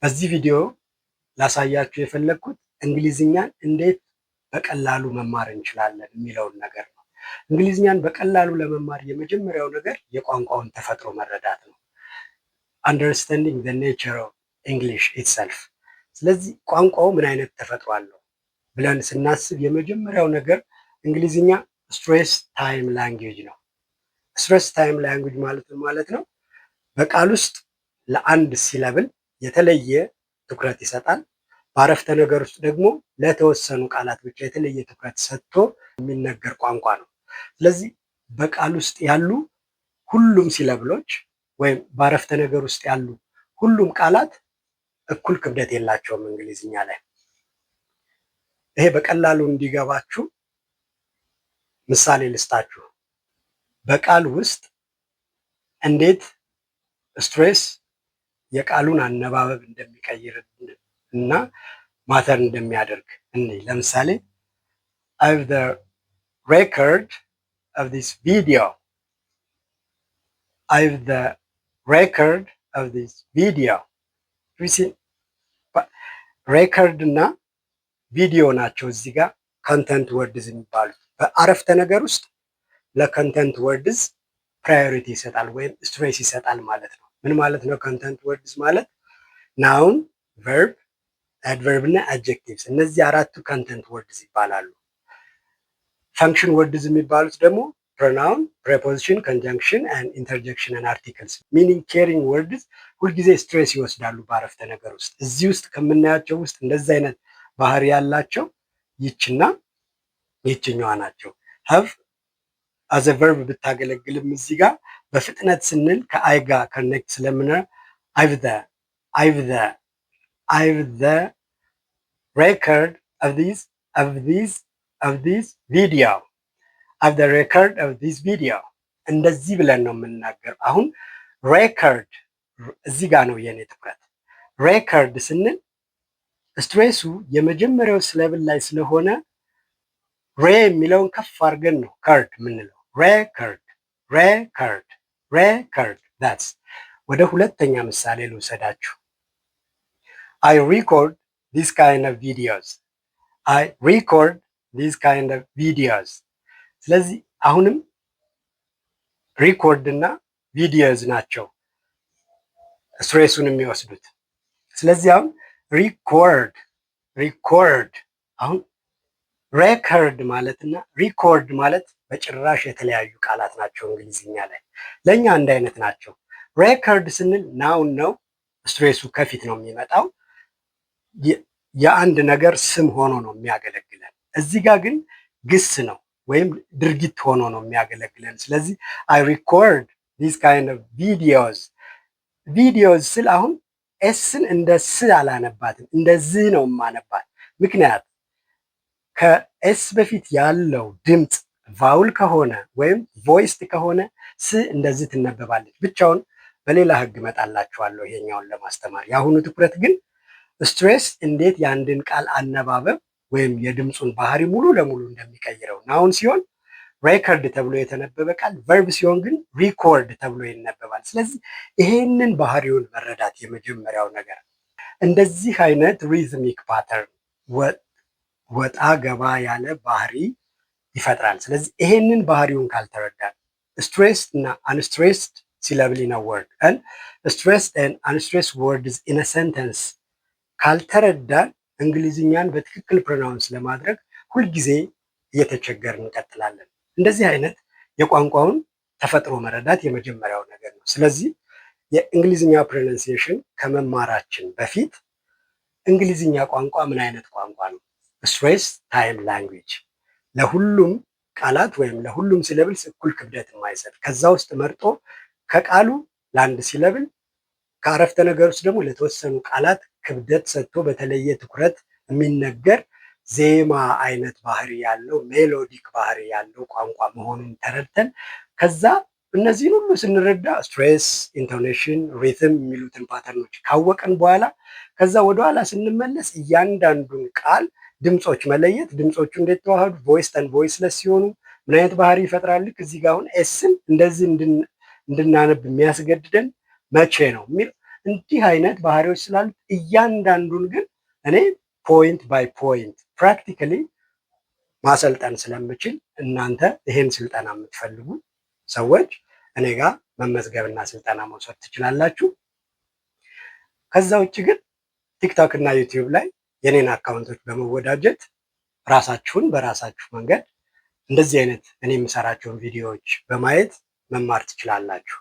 በዚህ ቪዲዮ ላሳያችሁ የፈለግኩት እንግሊዝኛን እንዴት በቀላሉ መማር እንችላለን የሚለውን ነገር ነው። እንግሊዝኛን በቀላሉ ለመማር የመጀመሪያው ነገር የቋንቋውን ተፈጥሮ መረዳት ነው። አንደርስታንዲንግ ዘ ኔቸር ኦፍ ኢንግሊሽ ኢትሰልፍ። ስለዚህ ቋንቋው ምን አይነት ተፈጥሮ አለው ብለን ስናስብ የመጀመሪያው ነገር እንግሊዝኛ ስትሬስ ታይም ላንጉዌጅ ነው። ስትሬስ ታይም ላንጉዌጅ ማለት ነው በቃል ውስጥ ለአንድ ሲለብል የተለየ ትኩረት ይሰጣል። በአረፍተ ነገር ውስጥ ደግሞ ለተወሰኑ ቃላት ብቻ የተለየ ትኩረት ሰጥቶ የሚነገር ቋንቋ ነው። ስለዚህ በቃል ውስጥ ያሉ ሁሉም ሲለብሎች ወይም በአረፍተ ነገር ውስጥ ያሉ ሁሉም ቃላት እኩል ክብደት የላቸውም እንግሊዝኛ ላይ። ይሄ በቀላሉ እንዲገባችሁ ምሳሌ ልስጣችሁ። በቃል ውስጥ እንዴት ስትሬስ የቃሉን አነባበብ እንደሚቀይር እና ማተር እንደሚያደርግ እንይ። ለምሳሌ I've the record of this video. I've the record of this video. ሬከርድ እና ቪዲዮ ናቸው እዚህ ጋር ኮንተንት ወርድዝ የሚባሉት። በአረፍተ ነገር ውስጥ ለኮንተንት ወርድዝ ፕራዮሪቲ ይሰጣል ወይም ስትሬስ ይሰጣል ማለት ነው። ምን ማለት ነው? ኮንተንት ወርድስ ማለት ናውን፣ ቨርብ፣ አድቨርብ እና አድጀክቲቭስ። እነዚህ አራቱ ኮንተንት ወርድስ ይባላሉ። ፈንክሽን ወርድስ የሚባሉት ደግሞ ፕሮናውን፣ ፕሬፖዚሽን፣ ኮንጃንክሽን ኤንድ ኢንተርጀክሽን ኤንድ አርቲክልስ። ሚኒንግ ኬሪንግ ወርድስ ሁልጊዜ ስትሬስ ይወስዳሉ በአረፍተ ነገር ውስጥ። እዚህ ውስጥ ከምናያቸው ውስጥ እንደዚህ አይነት ባህሪ ያላቸው ይችና ይችኛዋ ናቸው። ሀቭ አዘ ቨርብ ብታገለግልም እዚህ ጋር በፍጥነት ስንል ከአይ ጋር ኮኔክት ስለምነ I've the record of this video. I've the record of this video. እንደዚህ ብለን ነው የምናገር። አሁን ሬከርድ እዚህ ጋር ነው የኔ ትኩረት። ሬከርድ ስንል ስትሬሱ የመጀመሪያው ስለብል ላይ ስለሆነ ሬ የሚለውን ከፍ አድርገን ነው ከርድ የምንለው። ሬከርድ that's። ወደ ሁለተኛ ምሳሌ ልውሰዳችሁ። I record this kind of videos. ስለዚህ አሁንም ሪኮርድ እና ቪዲዮዝ ናቸው ስትሬሱን የሚወስዱት። ስለዚህ አሁን ሪኮርድ አሁን ሬከርድ ማለት እና ሪኮርድ ማለት በጭራሽ የተለያዩ ቃላት ናቸው እንግሊዝኛ ላይ። ለእኛ አንድ አይነት ናቸው። ሬከርድ ስንል ናውን ነው፣ ስትሬሱ ከፊት ነው የሚመጣው። የአንድ ነገር ስም ሆኖ ነው የሚያገለግለን። እዚህ ጋር ግን ግስ ነው ወይም ድርጊት ሆኖ ነው የሚያገለግለን። ስለዚህ አይ ሪኮርድ ዲስ ካይንድ ኦፍ ቪዲዮዝ ስል አሁን ኤስን እንደ ስ አላነባትም፣ እንደዚህ ነው የማነባት። ምክንያት ከኤስ በፊት ያለው ድምፅ ቫውል ከሆነ ወይም ቮይስድ ከሆነ ስ እንደዚህ ትነበባለች። ብቻውን በሌላ ህግ እመጣላችኋለሁ ይሄኛውን ለማስተማር። የአሁኑ ትኩረት ግን ስትሬስ እንዴት የአንድን ቃል አነባበብ ወይም የድምፁን ባህሪ ሙሉ ለሙሉ እንደሚቀይረው። ናውን ሲሆን ሬከርድ ተብሎ የተነበበ ቃል፣ ቨርብ ሲሆን ግን ሪኮርድ ተብሎ ይነበባል። ስለዚህ ይሄንን ባህሪውን መረዳት የመጀመሪያው ነገር። እንደዚህ አይነት ሪዝሚክ ፓተርን ወጣ ገባ ያለ ባህሪ ይፈጥራል። ስለዚህ ይሄንን ባህሪውን ካልተረዳን ስትሬስድ እና አንስትሬስድ ሲለብል ኢን አ ወርድ and stressed and unstressed words in a sentence ካልተረዳን እንግሊዝኛን በትክክል ፕሮናውንስ ለማድረግ ሁልጊዜ እየተቸገርን እንቀጥላለን። እንደዚህ አይነት የቋንቋውን ተፈጥሮ መረዳት የመጀመሪያው ነገር ነው። ስለዚህ የእንግሊዝኛ ፕሮናንሲዬሽን ከመማራችን በፊት እንግሊዝኛ ቋንቋ ምን አይነት ቋንቋ ነው? ስትሬስ ታይም ላንጉዌጅ፣ ለሁሉም ቃላት ወይም ለሁሉም ሲለብልስ እኩል ክብደት የማይሰጥ ከዛ ውስጥ መርጦ ከቃሉ ለአንድ ሲለብል ከአረፍተ ነገር ውስጥ ደግሞ ለተወሰኑ ቃላት ክብደት ሰጥቶ በተለየ ትኩረት የሚነገር ዜማ አይነት ባህሪ ያለው ሜሎዲክ ባህሪ ያለው ቋንቋ መሆኑን ተረድተን ከዛ እነዚህን ሁሉ ስንረዳ ስትሬስ፣ ኢንቶኔሽን፣ ሪትም የሚሉትን ፓተርኖች ካወቀን በኋላ ከዛ ወደኋላ ስንመለስ እያንዳንዱን ቃል ድምፆች መለየት፣ ድምፆቹ እንዴት ተዋህዱ፣ ቮይስ እና ቮይስለስ ሲሆኑ ምን አይነት ባህሪ ይፈጥራል። ልክ እዚህ ጋር አሁን ኤስን እንደዚህ እንድናነብ የሚያስገድደን መቼ ነው የሚል እንዲህ አይነት ባህሪዎች ስላሉት እያንዳንዱን ግን እኔ ፖይንት ባይ ፖይንት ፕራክቲካሊ ማሰልጠን ስለምችል እናንተ ይሄን ስልጠና የምትፈልጉ ሰዎች እኔ ጋር መመዝገብና ስልጠና መውሰድ ትችላላችሁ። ከዛ ውጭ ግን ቲክቶክ እና ዩቲዩብ ላይ የኔን አካውንቶች በመወዳጀት ራሳችሁን በራሳችሁ መንገድ እንደዚህ አይነት እኔ የምሰራቸውን ቪዲዮዎች በማየት መማር ትችላላችሁ።